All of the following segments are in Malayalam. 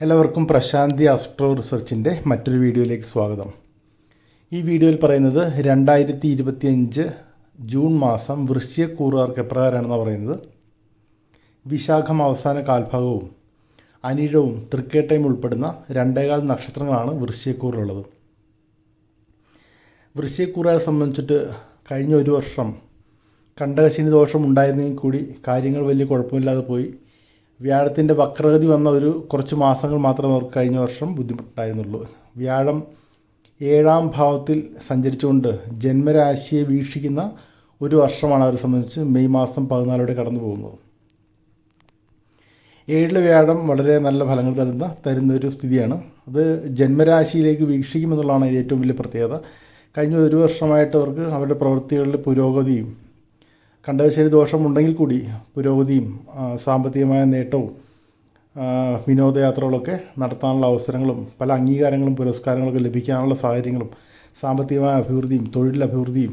എല്ലാവർക്കും പ്രശാന്തി ആസ്ട്രോ റിസർച്ചിൻ്റെ മറ്റൊരു വീഡിയോയിലേക്ക് സ്വാഗതം. ഈ വീഡിയോയിൽ പറയുന്നത് 2025 ജൂൺ മാസം വൃശ്ചികക്കൂറുകാർക്ക് എപ്രകാരമാണെന്ന് പറയുന്നത്. വിശാഖം അവസാന കാൽഭാഗവും അനിഴവും തൃക്കേട്ടയും ഉൾപ്പെടുന്ന 2.25 നക്ഷത്രങ്ങളാണ് വൃശ്ചികക്കൂറിലുള്ളത്. വൃശ്ചികക്കൂറുകാരെ സംബന്ധിച്ചിട്ട് കഴിഞ്ഞ ഒരു വർഷം കണ്ടകശനി ദോഷം ഉണ്ടായിരുന്നെങ്കിൽ കൂടി കാര്യങ്ങൾ വലിയ കുഴപ്പമില്ലാതെ പോയി. വ്യാഴത്തിൻ്റെ വക്രഗതി വന്ന കുറച്ച് മാസങ്ങൾ മാത്രമേ അവർക്ക് കഴിഞ്ഞ വർഷം ബുദ്ധിമുട്ടുണ്ടായിരുന്നുള്ളൂ. വ്യാഴം 7ാം ഭാവത്തിൽ സഞ്ചരിച്ചുകൊണ്ട് ജന്മരാശിയെ വീക്ഷിക്കുന്ന ഒരു വർഷമാണ് അവരെ സംബന്ധിച്ച് മെയ് മാസം 14 കടന്നു പോകുന്നത്. 7ലെ വ്യാഴം വളരെ നല്ല ഫലങ്ങൾ തരുന്നൊരു സ്ഥിതിയാണ്. അത് ജന്മരാശിയിലേക്ക് വീക്ഷിക്കുമെന്നുള്ളതാണ് ഏറ്റവും വലിയ പ്രത്യേകത. കഴിഞ്ഞ ഒരു വർഷമായിട്ട് അവർക്ക് അവരുടെ പ്രവൃത്തികളിൽ പുരോഗതിയും കണ്ടകശനി ദോഷമുണ്ടെങ്കിൽ കൂടി പുരോഗതിയും സാമ്പത്തികമായ നേട്ടവും വിനോദയാത്രകളൊക്കെ നടത്താനുള്ള അവസരങ്ങളും പല അംഗീകാരങ്ങളും പുരസ്കാരങ്ങളൊക്കെ ലഭിക്കാനുള്ള സാഹചര്യങ്ങളും സാമ്പത്തികമായ അഭിവൃദ്ധിയും തൊഴിലഭിവൃദ്ധിയും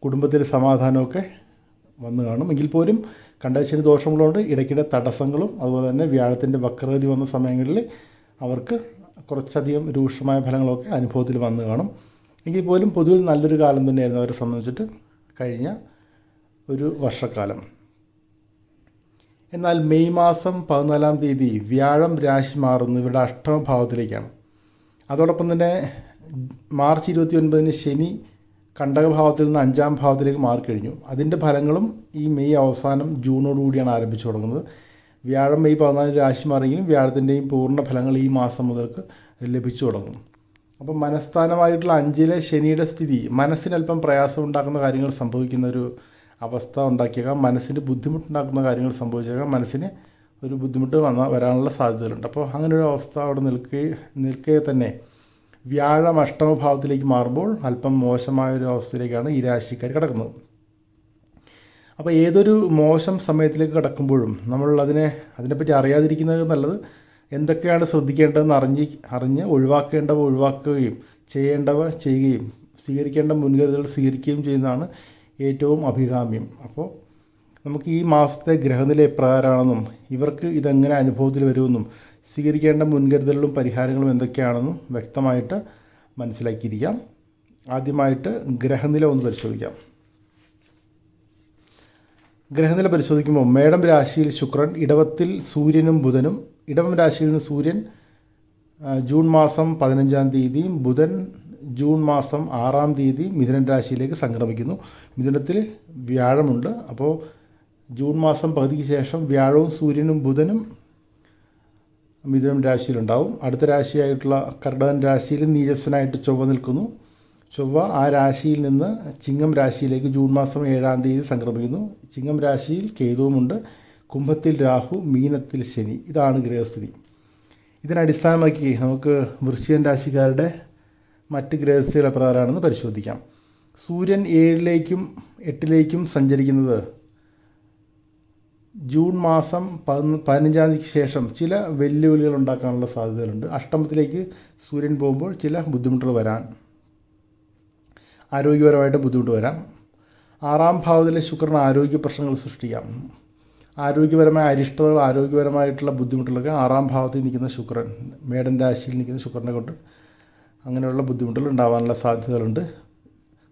കുടുംബത്തിലെ സമാധാനമൊക്കെ വന്നു കാണും. എങ്കിൽ പോലും കണ്ടകശനി ദോഷങ്ങളുണ്ട് ഇടയ്ക്കിടെ തടസ്സങ്ങളും അതുപോലെ തന്നെ വ്യാഴത്തിൻ്റെ വക്രഗതി വന്ന സമയങ്ങളിൽ അവർക്ക് കുറച്ചധികം രൂക്ഷമായ ഫലങ്ങളൊക്കെ അനുഭവത്തിൽ വന്നു കാണും. എങ്കിൽ പോലും പൊതുവിൽ നല്ലൊരു കാലം തന്നെയായിരുന്നു അവരെ സംബന്ധിച്ചിട്ട് കഴിഞ്ഞ ഒരു വർഷക്കാലം. എന്നാൽ മെയ് മാസം 14-ാം തീയതി വ്യാഴം രാശി മാറുന്നത് ഇവരുടെ 8ാം ഭാവത്തിലേക്കാണ്. അതോടൊപ്പം തന്നെ മാർച്ച് 29-ന് ശനി കണ്ടകഭാവത്തിൽ നിന്ന് 5ാം ഭാവത്തിലേക്ക് മാറിക്കഴിഞ്ഞു. അതിൻ്റെ ഫലങ്ങളും ഈ മെയ് അവസാനം ജൂണോടുകൂടിയാണ് ആരംഭിച്ചു തുടങ്ങുന്നത്. വ്യാഴം മെയ് 14 രാശി മാറിയെങ്കിലും വ്യാഴത്തിൻ്റെയും പൂർണ്ണ ഫലങ്ങൾ ഈ മാസം മുതൽക്ക് ലഭിച്ചു തുടങ്ങും. അപ്പം മനസ്ഥാനമായിട്ടുള്ള 5ലെ ശനിയുടെ സ്ഥിതി മനസ്സിനല്പം പ്രയാസം ഉണ്ടാക്കുന്ന കാര്യങ്ങൾ സംഭവിക്കുന്നൊരു അവസ്ഥ ഉണ്ടാക്കിയേക്കാം. മനസ്സിന് ബുദ്ധിമുട്ടുണ്ടാക്കുന്ന കാര്യങ്ങൾ സംഭവിച്ചേക്കാം. മനസ്സിന് ഒരു ബുദ്ധിമുട്ട് വരാനുള്ള സാധ്യതകളുണ്ട്. അപ്പോൾ അങ്ങനെ ഒരു അവസ്ഥ അവിടെ നിൽക്കെ തന്നെ വ്യാഴം 8ാം ഭാവത്തിലേക്ക് മാറുമ്പോൾ അല്പം മോശമായൊരു അവസ്ഥയിലേക്കാണ് ഈ രാശിക്കാർ കിടക്കുന്നത്. അപ്പോൾ ഏതൊരു മോശം സമയത്തിലേക്ക് കിടക്കുമ്പോഴും നമ്മൾ അതിനെപ്പറ്റി അറിയാതിരിക്കുന്നത് നല്ലത്. എന്തൊക്കെയാണ് ശ്രദ്ധിക്കേണ്ടതെന്ന് അറിഞ്ഞ് ഒഴിവാക്കേണ്ടവ ഒഴിവാക്കുകയും ചെയ്യേണ്ടവ ചെയ്യുകയും സ്വീകരിക്കേണ്ട മുൻകരുതലുകൾ സ്വീകരിക്കുകയും ചെയ്യുന്നതാണ് ഏറ്റവും അഭികാമ്യം. അപ്പോൾ നമുക്ക് ഈ മാസത്തെ ഗ്രഹനില എപ്രകാരമാണെന്നും ഇവർക്ക് ഇതെങ്ങനെ അനുഭവത്തിൽ വരുമെന്നും സ്വീകരിക്കേണ്ട മുൻകരുതലുകളും പരിഹാരങ്ങളും എന്തൊക്കെയാണെന്നും വ്യക്തമായിട്ട് മനസ്സിലാക്കിയിരിക്കാം. ആദ്യമായിട്ട് ഗ്രഹനില ഒന്ന് പരിശോധിക്കാം. ഗ്രഹനില പരിശോധിക്കുമ്പോൾ മേടം രാശിയിൽ ശുക്രൻ, ഇടവത്തിൽ സൂര്യനും ബുധനും. ഇടവം രാശിയിൽ നിന്ന് സൂര്യൻ ജൂൺ മാസം 15-ാം തീയതിയും ബുധൻ ജൂൺ മാസം 6-ാം തീയതി മിഥുനൻ രാശിയിലേക്ക് സംക്രമിക്കുന്നു. മിഥുനത്തിൽ വ്യാഴമുണ്ട്. അപ്പോൾ ജൂൺ മാസം പകുതിക്ക് ശേഷം വ്യാഴവും സൂര്യനും ബുധനും മിഥുനം രാശിയിലുണ്ടാവും. അടുത്ത രാശിയായിട്ടുള്ള കർക്കിടകൻ രാശിയിൽ നീചസ്വനായിട്ട് ചൊവ്വ നിൽക്കുന്നു. ചൊവ്വ ആ രാശിയിൽ നിന്ന് ചിങ്ങം രാശിയിലേക്ക് ജൂൺ മാസം 7-ാം തീയതി സംക്രമിക്കുന്നു. ചിങ്ങം രാശിയിൽ കേതുവുമുണ്ട്. കുംഭത്തിൽ രാഹു, മീനത്തിൽ ശനി. ഇതാണ് ഗ്രഹസ്ഥിതി. ഇതിനടിസ്ഥാനമാക്കി നമുക്ക് വൃശ്ചികൻ രാശിക്കാരുടെ മറ്റ് ഗ്രഹസ്ഥിതികൾ എപ്രകാരമാണെന്ന് പരിശോധിക്കാം. സൂര്യൻ 7ലേക്കും 8ലേക്കും സഞ്ചരിക്കുന്നത് ജൂൺ മാസം 15-ാം തീയതിക്ക് ശേഷം ചില വെല്ലുവിളികൾ ഉണ്ടാക്കാനുള്ള സാധ്യതകളുണ്ട്. അഷ്ടമത്തിലേക്ക് സൂര്യൻ പോകുമ്പോൾ ചില ബുദ്ധിമുട്ടുകൾ വരാൻ, ആരോഗ്യപരമായിട്ട് ബുദ്ധിമുട്ട് വരാം. 6ാം ഭാവത്തിലെ ശുക്രൻ ആരോഗ്യ പ്രശ്നങ്ങൾ സൃഷ്ടിക്കാം. ആരോഗ്യപരമായ അരിഷ്ടതകൾ, ആരോഗ്യപരമായിട്ടുള്ള ബുദ്ധിമുട്ടുകളൊക്കെ 6ാം ഭാവത്തിൽ നിൽക്കുന്ന ശുക്രൻ, മേടൻ രാശിയിൽ നിൽക്കുന്ന ശുക്രനെ കൊണ്ട് അങ്ങനെയുള്ള ബുദ്ധിമുട്ടുകൾ ഉണ്ടാകാനുള്ള സാധ്യതകളുണ്ട്.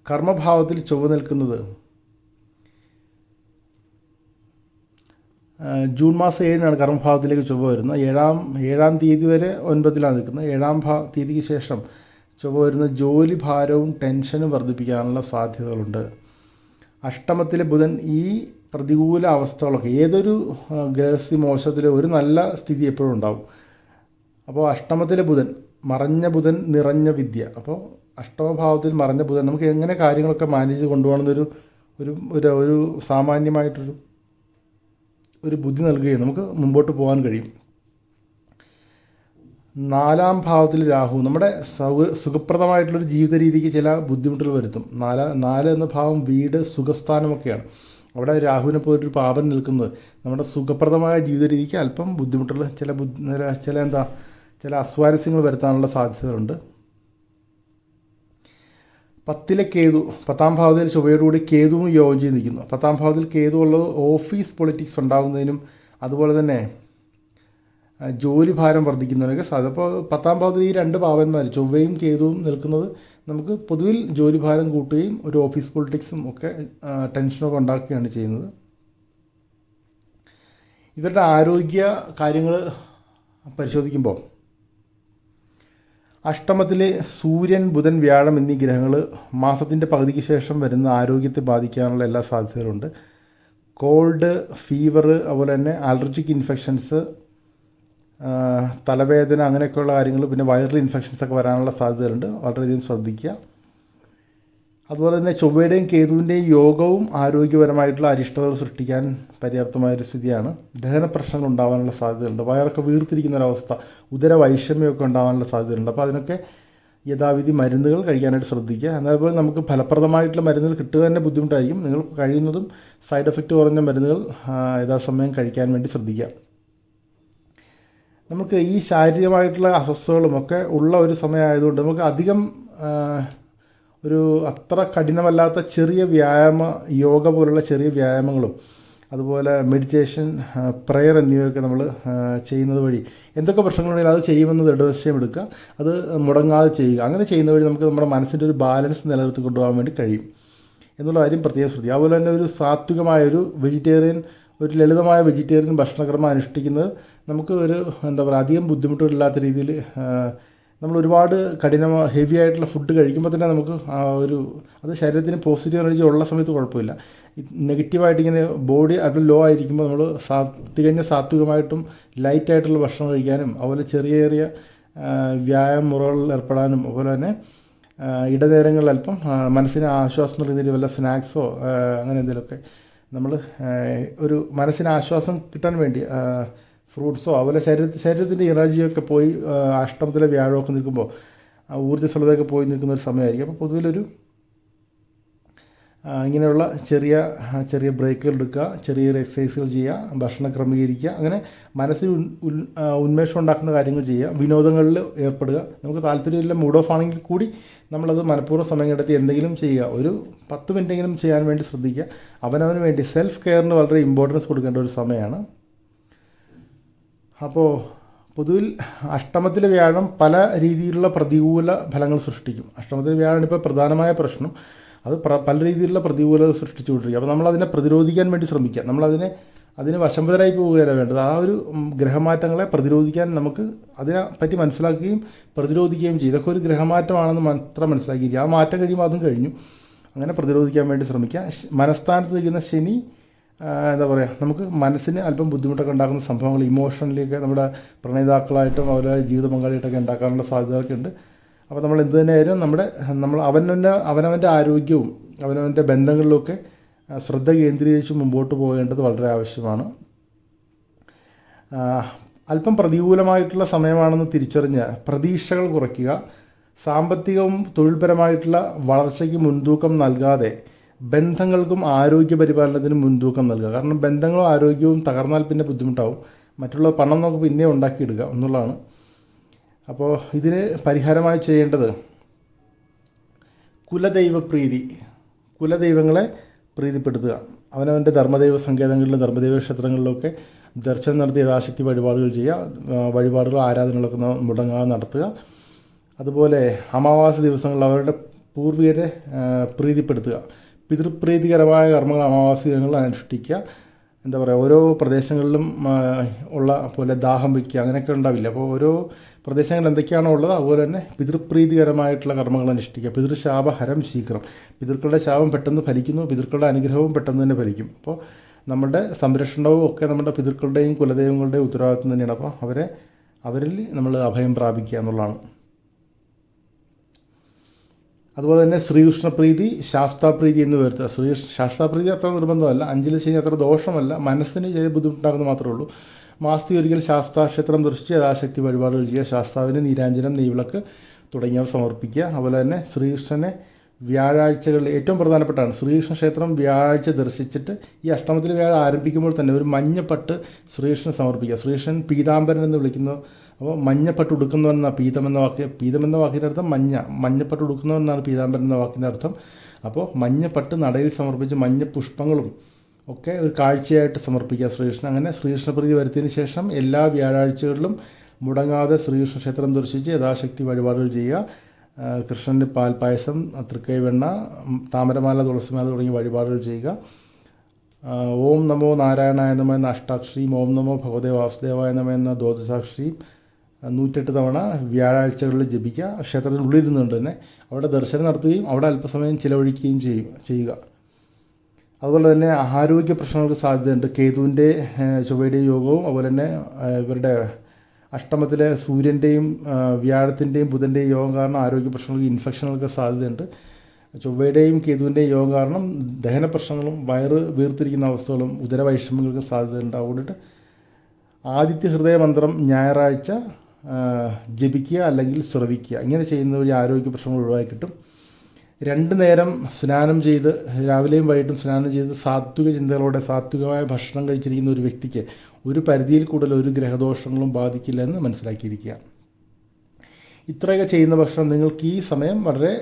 കർമ്മഭാവത്തിൽ ചൊവ്വ നിൽക്കുന്നത് ജൂൺ മാസം 7-നാണ് കർമ്മഭാവത്തിലേക്ക് ചൊവ്വ വരുന്നത്. 7-ാം തീയതി വരെ 9-ലാണ് നിൽക്കുന്നത്. 7ാം തീയതിക്ക് ശേഷം ചൊവ്വ വരുന്ന ജോലി ഭാരവും ടെൻഷനും വർദ്ധിപ്പിക്കാനുള്ള സാധ്യതകളുണ്ട്. അഷ്ടമത്തിലെ ബുധൻ ഈ പ്രതികൂല അവസ്ഥകളൊക്കെ ഏതൊരു ഗ്രഹസ്ഥിതി മോശത്തിലെ ഒരു നല്ല സ്ഥിതി എപ്പോഴും ഉണ്ടാവും. അപ്പോൾ അഷ്ടമത്തിലെ ബുധൻ, മറഞ്ഞ ബുധൻ നിറഞ്ഞ വിദ്യ. അപ്പോൾ അഷ്ടമഭാവത്തിൽ മറഞ്ഞ ബുധൻ നമുക്ക് എങ്ങനെ കാര്യങ്ങളൊക്കെ മാനേജ് കൊണ്ടുപോകണമെന്നൊരു ഒരു സാമാന്യമായിട്ടൊരു ബുദ്ധി നൽകുകയും നമുക്ക് മുമ്പോട്ട് പോകാൻ കഴിയും. 4-ാം ഭാവത്തിൽ രാഹു നമ്മുടെ സുഖപ്രദമായിട്ടുള്ളൊരു ജീവിത രീതിക്ക് ചില ബുദ്ധിമുട്ടുകൾ വരുത്തും. 4 എന്ന ഭാവം വീട്, സുഖസ്ഥാനമൊക്കെയാണ്. അവിടെ രാഹുവിനെ പോയിട്ടൊരു പാപൻ നിൽക്കുന്നത് നമ്മുടെ സുഖപ്രദമായ ജീവിത രീതിക്ക് അല്പം ബുദ്ധിമുട്ടുകൾ, ചില അസ്വാരസ്യങ്ങൾ വരുത്താനുള്ള സാധ്യതകളുണ്ട്. 10-ലെ കേതു, 10-ാം ഭാവത്തിൽ ചൊവ്വയോടുകൂടി കേതുവും യോഗം ചെയ്ത് നിൽക്കുന്നു. 10-ാം ഭാവത്തിൽ കേതു ഉള്ളത് ഓഫീസ് പൊളിറ്റിക്സ് ഉണ്ടാകുന്നതിനും അതുപോലെ തന്നെ ജോലി ഭാരം വർദ്ധിക്കുന്നതിനൊക്കെ സാധ്യത. അപ്പോൾ 10-ാം ഭാവത്തിൽ ഈ 2 ഭാവന്മാർ ചൊവ്വയും കേതുവും നിൽക്കുന്നത് നമുക്ക് പൊതുവിൽ ജോലി ഭാരം കൂട്ടുകയും ഒരു ഓഫീസ് പൊളിറ്റിക്സും ഒക്കെ ടെൻഷനൊക്കെ ഉണ്ടാക്കുകയാണ് ചെയ്യുന്നത്. ഇവരുടെ ആരോഗ്യ കാര്യങ്ങൾ പരിശോധിക്കുമ്പോൾ അഷ്ടമത്തിൽ സൂര്യൻ, ബുധൻ, വ്യാഴം എന്നീ ഗ്രഹങ്ങൾ മാസത്തിൻ്റെ പകുതിക്ക് ശേഷം വരുന്ന ആരോഗ്യത്തെ ബാധിക്കാനുള്ള എല്ലാ സാധ്യതകളുണ്ട്. കോൾഡ്, ഫീവർ, അതുപോലെ തന്നെ അലർജിക് ഇൻഫെക്ഷൻസ്, തലവേദന, അങ്ങനെയൊക്കെയുള്ള കാര്യങ്ങൾ, പിന്നെ വൈറൽ ഇൻഫെക്ഷൻസ് ഒക്കെ വരാനുള്ള സാധ്യതകളുണ്ട്. വളരെയധികം ശ്രദ്ധിക്കുക. അതുപോലെ തന്നെ ചൊവ്വയുടെയും കേതുവിൻ്റെയും യോഗവും ആരോഗ്യപരമായിട്ടുള്ള അരിഷ്ടതകൾ സൃഷ്ടിക്കാൻ പര്യാപ്തമായൊരു സ്ഥിതിയാണ്. ദഹന പ്രശ്നങ്ങൾ ഉണ്ടാകാനുള്ള സാധ്യതയുണ്ട്. വയറൊക്കെ വീർത്തിരിക്കുന്ന ഒരവസ്ഥ, ഉദരവൈഷമ്യമൊക്കെ ഉണ്ടാകാനുള്ള സാധ്യതയുണ്ട്. അപ്പോൾ അതിനൊക്കെ യഥാവിധി മരുന്നുകൾ കഴിക്കാനായിട്ട് ശ്രദ്ധിക്കുക. അതേപോലെ നമുക്ക് ഫലപ്രദമായിട്ടുള്ള മരുന്നുകൾ കിട്ടുക തന്നെ ബുദ്ധിമുട്ടായിരിക്കും. നിങ്ങൾ കഴിയുന്നതും സൈഡ് എഫക്റ്റ് കുറഞ്ഞ മരുന്നുകൾ യഥാസമയം കഴിക്കാൻ വേണ്ടി ശ്രദ്ധിക്കുക. നമുക്ക് ഈ ശാരീരികമായിട്ടുള്ള അസ്വസ്ഥതകളുമൊക്കെ ഉള്ള ഒരു സമയമായതുകൊണ്ട് നമുക്ക് അധികം ഒരു അത്ര കഠിനമല്ലാത്ത ചെറിയ യോഗ പോലുള്ള ചെറിയ വ്യായാമങ്ങളും അതുപോലെ മെഡിറ്റേഷൻ, പ്രെയർ എന്നിവയൊക്കെ നമ്മൾ ചെയ്യുന്നത് വഴി എന്തൊക്കെ പ്രശ്നങ്ങളുണ്ടെങ്കിലും അത് ചെയ്യുമെന്ന് ദൃഢനിശ്ചയം എടുക്കുക. അത് മുടങ്ങാതെ ചെയ്യുക. അങ്ങനെ ചെയ്യുന്ന വഴി നമുക്ക് നമ്മുടെ മനസ്സിൻ്റെ ഒരു ബാലൻസ് നിലനിർത്തി കൊണ്ടുപോകാൻ വേണ്ടി കഴിയും എന്നുള്ള കാര്യം പ്രത്യേകം ശ്രദ്ധിക്കുക. അതുപോലെ തന്നെ ഒരു സാത്വികമായൊരു ഒരു ലളിതമായ വെജിറ്റേറിയൻ ഭക്ഷണക്രമം അനുഷ്ഠിക്കുന്നത് നമുക്ക് അധികം ബുദ്ധിമുട്ടില്ലാത്ത രീതിയിൽ നമ്മൾ ഒരുപാട് ഹെവി ആയിട്ടുള്ള ഫുഡ് കഴിക്കുമ്പോൾ തന്നെ നമുക്ക് അത് ശരീരത്തിന് പോസിറ്റീവ് എനർജി ഉള്ള സമയത്ത് കുഴപ്പമില്ല. നെഗറ്റീവായിട്ട് ഇങ്ങനെ ബോഡി അത് ലോ ആയിരിക്കുമ്പോൾ നമ്മൾ തികഞ്ഞ സാത്വികമായിട്ടും ലൈറ്റായിട്ടുള്ള ഭക്ഷണം കഴിക്കാനും അതുപോലെ ചെറിയ ചെറിയ വ്യായാമ മുറകളിൽ ഏർപ്പെടാനും അതുപോലെ തന്നെ ഇടനേരങ്ങളിൽ അല്പം മനസ്സിന് ആശ്വാസം നൽകുന്ന വല്ല സ്നാക്സോ അങ്ങനെ എന്തെങ്കിലുമൊക്കെ നമ്മൾ ഒരു മനസ്സിന് ആശ്വാസം കിട്ടാൻ വേണ്ടി ഫ്രൂട്ട്സോ അതുപോലെ ശരീരത്തിൻ്റെ എനർജിയൊക്കെ പോയി അഷ്ടമത്തിലെ വ്യാഴമൊക്കെ നിൽക്കുമ്പോൾ ഊർജ്ജസ്വലതയൊക്കെ പോയി നിൽക്കുന്ന ഒരു സമയമായിരിക്കും. അപ്പോൾ പൊതുവിലൊരു ഇങ്ങനെയുള്ള ചെറിയ ചെറിയ ബ്രേക്കുകൾ എടുക്കുക, ചെറിയ എക്സസൈസുകൾ ചെയ്യുക, ഭക്ഷണം ക്രമീകരിക്കുക, അങ്ങനെ മനസ്സിൽ ഉന്മേഷം ഉണ്ടാക്കുന്ന കാര്യങ്ങൾ ചെയ്യുക, വിനോദങ്ങളിൽ ഏർപ്പെടുക. നമുക്ക് താല്പര്യമില്ല, മൂഡ് ഓഫ് ആണെങ്കിൽ കൂടി നമ്മളത് മനഃപൂർവ്വം സമയം കണ്ടെത്തി എന്തെങ്കിലും ചെയ്യുക. ഒരു 10 മിനിറ്റെങ്കിലും ചെയ്യാൻ വേണ്ടി ശ്രദ്ധിക്കുക. അവനവന് വേണ്ടി സെൽഫ് കെയറിന് വളരെ ഇമ്പോർട്ടൻസ് കൊടുക്കേണ്ട ഒരു സമയമാണ്. അപ്പോൾ പൊതുവിൽ അഷ്ടമത്തിലെ വ്യാഴം പല രീതിയിലുള്ള പ്രതികൂല ഫലങ്ങൾ സൃഷ്ടിക്കും. അഷ്ടമത്തിലെ വ്യാഴം ഇപ്പോൾ പ്രധാനമായ പ്രശ്നം അത് പല രീതിയിലുള്ള പ്രതികൂലത സൃഷ്ടിച്ചുകൊണ്ടിരിക്കുക. അപ്പോൾ നമ്മളതിനെ പ്രതിരോധിക്കാൻ വേണ്ടി ശ്രമിക്കുക. അതിന് വശംവദരായി പോവുകയല്ല വേണ്ടത്. ആ ഒരു ഗ്രഹമാറ്റങ്ങളെ പ്രതിരോധിക്കാൻ നമുക്ക് അതിനെപ്പറ്റി മനസ്സിലാക്കുകയും പ്രതിരോധിക്കുകയും ചെയ്യും. ഇതൊക്കെ ഒരു ഗ്രഹമാറ്റമാണെന്ന് മാത്രം മനസ്സിലാക്കിയിരിക്കുക. ആ മാറ്റം കഴിയുമ്പോൾ അതും കഴിഞ്ഞു. അങ്ങനെ പ്രതിരോധിക്കാൻ വേണ്ടി ശ്രമിക്കുക. മനസ്ഥാനത്ത് നിൽക്കുന്ന ശനി നമുക്ക് മനസ്സിന് അല്പം ബുദ്ധിമുട്ടൊക്കെ ഉണ്ടാക്കുന്ന സംഭവങ്ങൾ ഇമോഷണലിയൊക്കെ നമ്മുടെ പ്രണയിതാക്കളായിട്ടും അവരുടെ ജീവിത പങ്കാളിയായിട്ടൊക്കെ ഉണ്ടാക്കാനുള്ള സാധ്യതകളൊക്കെ ഉണ്ട്. അപ്പോൾ നമ്മൾ എന്ത് തന്നെയായാലും നമ്മൾ അവനവൻ്റെ ആരോഗ്യവും അവനവൻ്റെ ബന്ധങ്ങളിലുമൊക്കെ ശ്രദ്ധ കേന്ദ്രീകരിച്ച് മുമ്പോട്ട് പോകേണ്ടത് വളരെ ആവശ്യമാണ്. അല്പം പ്രതികൂലമായിട്ടുള്ള സമയമാണെന്ന് തിരിച്ചറിഞ്ഞ് പ്രതീക്ഷകൾ കുറയ്ക്കുക. സാമ്പത്തികവും തൊഴിൽപരമായിട്ടുള്ള വളർച്ചയ്ക്ക് മുൻതൂക്കം നൽകാതെ ബന്ധങ്ങൾക്കും ആരോഗ്യ പരിപാലനത്തിനും മുൻതൂക്കം നൽകുക. കാരണം ബന്ധങ്ങളും ആരോഗ്യവും തകർന്നാൽ പിന്നെ ബുദ്ധിമുട്ടാവും. മറ്റുള്ള പണം നമുക്ക് പിന്നെ ഉണ്ടാക്കിയെടുക്കുക എന്നുള്ളതാണ്. അപ്പോൾ ഇതിന് പരിഹാരമായി ചെയ്യേണ്ടത് കുലദൈവങ്ങളെ പ്രീതിപ്പെടുത്തുക. അവനവൻ്റെ ധർമ്മദൈവ സങ്കേതങ്ങളിലും ധർമ്മദൈവ ക്ഷേത്രങ്ങളിലൊക്കെ ദർശനം നടത്തി യഥാശക്തി വഴിപാടുകൾ ചെയ്യുക. വഴിപാടുകൾ ആരാധനകളൊക്കെ മുടങ്ങാതെ നടത്തുക. അതുപോലെ അമാവാസി ദിവസങ്ങളിൽ അവരുടെ പൂർവികരെ പ്രീതിപ്പെടുത്തുക. പിതൃപ്രീതികരമായ കർമ്മങ്ങൾ അമാവാസി ദിനങ്ങളിൽ അനുഷ്ഠിക്കുക. ഓരോ പ്രദേശങ്ങളിലും ഉള്ള പോലെ ദാഹം വയ്ക്കുക അങ്ങനെയൊക്കെ ഉണ്ടാവില്ല. അപ്പോൾ ഓരോ പ്രദേശങ്ങളിൽ എന്തൊക്കെയാണോ ഉള്ളത് അതുപോലെ തന്നെ പിതൃപ്രീതികരമായിട്ടുള്ള കർമ്മങ്ങൾ അനുഷ്ഠിക്കുക. പിതൃശാപഹരം ശീഘ്രം. പിതൃക്കളുടെ ശാപം പെട്ടെന്ന് ഫലിക്കുന്നു, പിതൃക്കളുടെ അനുഗ്രഹവും പെട്ടെന്ന് തന്നെ ഫലിക്കും. അപ്പോൾ നമ്മുടെ സംരക്ഷണവും ഒക്കെ നമ്മുടെ പിതൃക്കളുടെയും കുലദൈവങ്ങളുടെയും ഉത്തരവാദിത്വം തന്നെയാണ്. അപ്പോൾ അവരിൽ നമ്മൾ അഭയം പ്രാപിക്കുക എന്നുള്ളതാണ്. അതുപോലെ തന്നെ ശ്രീകൃഷ്ണപ്രീതി, ശാസ്താപ്രീതി എന്ന് വരുത്തുക. ശാസ്താപ്രീതി അത്ര നിർബന്ധമല്ല, 5 ശനി അത്ര ദോഷമല്ല, മനസ്സിന് ചെറിയ ബുദ്ധിമുട്ടാകുന്നത് മാത്രമേ ഉള്ളൂ. മാസത്തിൽ ഒരിക്കൽ ശാസ്താക്ഷേത്രം ദർശിച്ച് യഥാശക്തി വഴിപാടുകൾ ചെയ്യുക. ശാസ്താവിന് നീരാഞ്ജനം, നെയ്വിളക്ക് തുടങ്ങിയവ സമർപ്പിക്കുക. അതുപോലെ തന്നെ ശ്രീകൃഷ്ണനെ വ്യാഴാഴ്ചകളിൽ ഏറ്റവും പ്രധാനപ്പെട്ടാണ് ശ്രീകൃഷ്ണ ക്ഷേത്രം വ്യാഴാഴ്ച ദർശിച്ചിട്ട് ഈ അഷ്ടമത്തിൽ വ്യാഴം ആരംഭിക്കുമ്പോൾ തന്നെ ഒരു മഞ്ഞപ്പട്ട് ശ്രീകൃഷ്ണന് സമർപ്പിക്കുക. ശ്രീകൃഷ്ണൻ പീതാംബരൻ എന്ന് വിളിക്കുന്നത്. അപ്പോൾ മഞ്ഞപ്പട്ട് ഉടുക്കുന്നവെന്ന പീതമെന്ന വാക്കിൻ്റെ അർത്ഥം മഞ്ഞപ്പട്ട് ഉടുക്കുന്നവെന്നാണ് പീതാംബരൻ എന്ന വാക്കിൻ്റെ അർത്ഥം. അപ്പോൾ മഞ്ഞപ്പട്ട് നടയിൽ സമർപ്പിച്ച് മഞ്ഞ പുഷ്പങ്ങളും ഒക്കെ ഒരു കാഴ്ചയായിട്ട് സമർപ്പിക്കുക ശ്രീകൃഷ്ണൻ. അങ്ങനെ ശ്രീകൃഷ്ണപ്രീതി വരുത്തിയതിന് ശേഷം എല്ലാ വ്യാഴാഴ്ചകളിലും മുടങ്ങാതെ ശ്രീകൃഷ്ണ ക്ഷേത്രം ദർശിച്ച് യഥാശക്തി വഴിപാടുകൾ ചെയ്യുക. കൃഷ്ണൻ്റെ പാൽപ്പായസം, തൃക്കൈവെണ്ണ, താമരമാല, തുളസിമാല തുടങ്ങിയ വഴിപാടുകൾ ചെയ്യുക. ഓം നമോ നാരായണായ നമ എന്ന അഷ്ടാക്ഷരിയും ഓം നമോ ഭഗവതേ വാസുദേവായ നമ എന്ന ദ്വാദശാക്ഷരിയും 108 തവണ വ്യാഴാഴ്ചകളിൽ ജപിക്കുക. ക്ഷേത്രത്തിനുള്ളിൽ ഇരുന്നുകൊണ്ട് തന്നെ അവിടെ ദർശനം നടത്തുകയും അവിടെ അല്പസമയം ചിലവഴിക്കുകയും ചെയ്യുക. അതുപോലെ തന്നെ ആരോഗ്യ പ്രശ്നങ്ങൾക്ക് സാധ്യതയുണ്ട്. കേതുവിൻ്റെ ചൊവ്വയുടെയും യോഗവും അതുപോലെ തന്നെ ഇവരുടെ അഷ്ടമത്തിലെ സൂര്യൻ്റെയും വ്യാഴത്തിൻ്റെയും ബുധൻ്റെയും യോഗം കാരണം ആരോഗ്യ പ്രശ്നങ്ങൾക്ക്, ഇൻഫെക്ഷനുകൾക്ക് സാധ്യതയുണ്ട്. ചൊവ്വയുടെയും കേതുവിൻ്റെയും യോഗം കാരണം ദഹന പ്രശ്നങ്ങളും വയറ് വീർത്തിരിക്കുന്ന അവസ്ഥകളും ഉദരവൈഷമ്യങ്ങൾക്ക് സാധ്യതയുണ്ട്. അതുകൊണ്ടിട്ട് ആദിത്യ ഹൃദയ മന്ത്രം ഞായറാഴ്ച ജപിക്കുക അല്ലെങ്കിൽ ശ്രവിക്കുക. ഇങ്ങനെ ചെയ്യുന്ന വഴി ആരോഗ്യ പ്രശ്നങ്ങൾ ഒഴിവാക്കി കിട്ടും. 2 നേരം സ്നാനം ചെയ്ത്, രാവിലെയും വൈകിട്ടും സ്നാനം ചെയ്ത് സാത്വിക ചിന്തകളോടെ സാത്വികമായ ഭക്ഷണം കഴിച്ചിരിക്കുന്ന ഒരു വ്യക്തിക്ക് ഒരു പരിധിയിൽ കൂടുതൽ ഒരു ഗ്രഹദോഷങ്ങളും ബാധിക്കില്ല എന്ന് മനസ്സിലാക്കിയിരിക്കുക. ഇത്രയൊക്കെ ചെയ്യുന്ന പക്ഷം നിങ്ങൾക്ക് ഈ സമയം വളരെ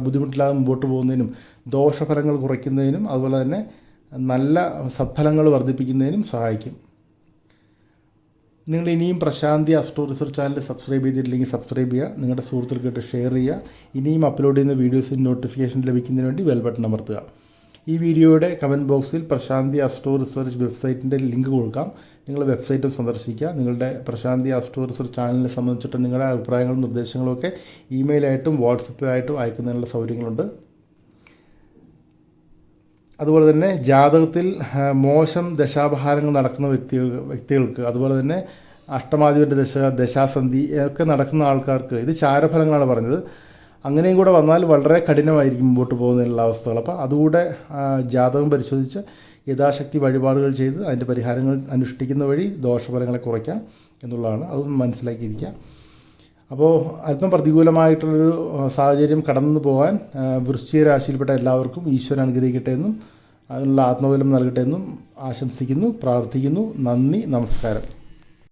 ബുദ്ധിമുട്ടില്ലാതെ മുമ്പോട്ട് പോകുന്നതിനും ദോഷഫലങ്ങൾ കുറയ്ക്കുന്നതിനും അതുപോലെ തന്നെ നല്ല സത്ഫലങ്ങൾ വർദ്ധിപ്പിക്കുന്നതിനും സഹായിക്കും. നിങ്ങൾ ഇനിയും പ്രശാന്തി അസ്ട്രോ റിസർച്ച് ചാനൽ സബ്സ്ക്രൈബ് ചെയ്തിട്ടില്ലെങ്കിൽ സബ്സ്ക്രൈബ് ചെയ്യുക, നിങ്ങളുടെ സുഹൃത്തുക്കൾക്ക് ഷെയർ ചെയ്യുക. ഇനിയും അപ്ലോഡ് ചെയ്യുന്ന വീഡിയോസിന് നോട്ടിഫിക്കേഷൻ ലഭിക്കുന്നതിന് വേണ്ടി ബെൽ ബട്ടൺ അമർത്തുക. ഈ വീഡിയോയുടെ കമൻറ്റ് ബോക്സിൽ പ്രശാന്തി അസ്ട്രോ റിസർച്ച് വെബ്സൈറ്റിൻ്റെ ലിങ്ക് കൊടുക്കാം. നിങ്ങൾ വെബ്സൈറ്റും സന്ദർശിക്കുക. നിങ്ങളുടെ പ്രശാന്തി അസ്ട്രോ റിസർച്ച് ചാനലിനെ സംബന്ധിച്ചിട്ട് നിങ്ങളുടെ അഭിപ്രായങ്ങളും നിർദ്ദേശങ്ങളും ഒക്കെ ഇമെയിലായിട്ടും വാട്സപ്പിലായിട്ടും അയക്കുന്നതിനുള്ള സൗകര്യങ്ങളുണ്ട്. അതുപോലെ തന്നെ ജാതകത്തിൽ മോശം ദശാപഹാരങ്ങൾ നടക്കുന്ന വ്യക്തികൾക്ക് അതുപോലെ തന്നെ അഷ്ടമാധിപൻ്റെ ദശാസന്ധി ഒക്കെ നടക്കുന്ന ആൾക്കാർക്ക് ഇത് ചാരഫലങ്ങളാണ് പറഞ്ഞത്. അങ്ങനെയും കൂടെ വന്നാൽ വളരെ കഠിനമായിരിക്കും മുമ്പോട്ട് പോകുന്നതിനുള്ള അവസ്ഥകൾ. അപ്പോൾ അതുകൂടെ ജാതകം പരിശോധിച്ച് യഥാശക്തി വഴിപാടുകൾ ചെയ്ത് അതിൻ്റെ പരിഹാരങ്ങൾ അനുഷ്ഠിക്കുന്ന വഴി ദോഷഫലങ്ങളെ കുറയ്ക്കാം എന്നുള്ളതാണ്. അതൊന്ന് മനസ്സിലാക്കിയിരിക്കുക. അപ്പോൾ അല്പം പ്രതികൂലമായിട്ടുള്ളൊരു സാഹചര്യം കടന്നു പോകാൻ വൃശ്ചിക രാശിയിൽപ്പെട്ട എല്ലാവർക്കും ഈശ്വരൻ അനുഗ്രഹിക്കട്ടെ എന്നും അതിനുള്ള ആത്മബലം നൽകട്ടെ എന്നും ആശംസിക്കുന്നു, പ്രാർത്ഥിക്കുന്നു. നന്ദി, നമസ്കാരം.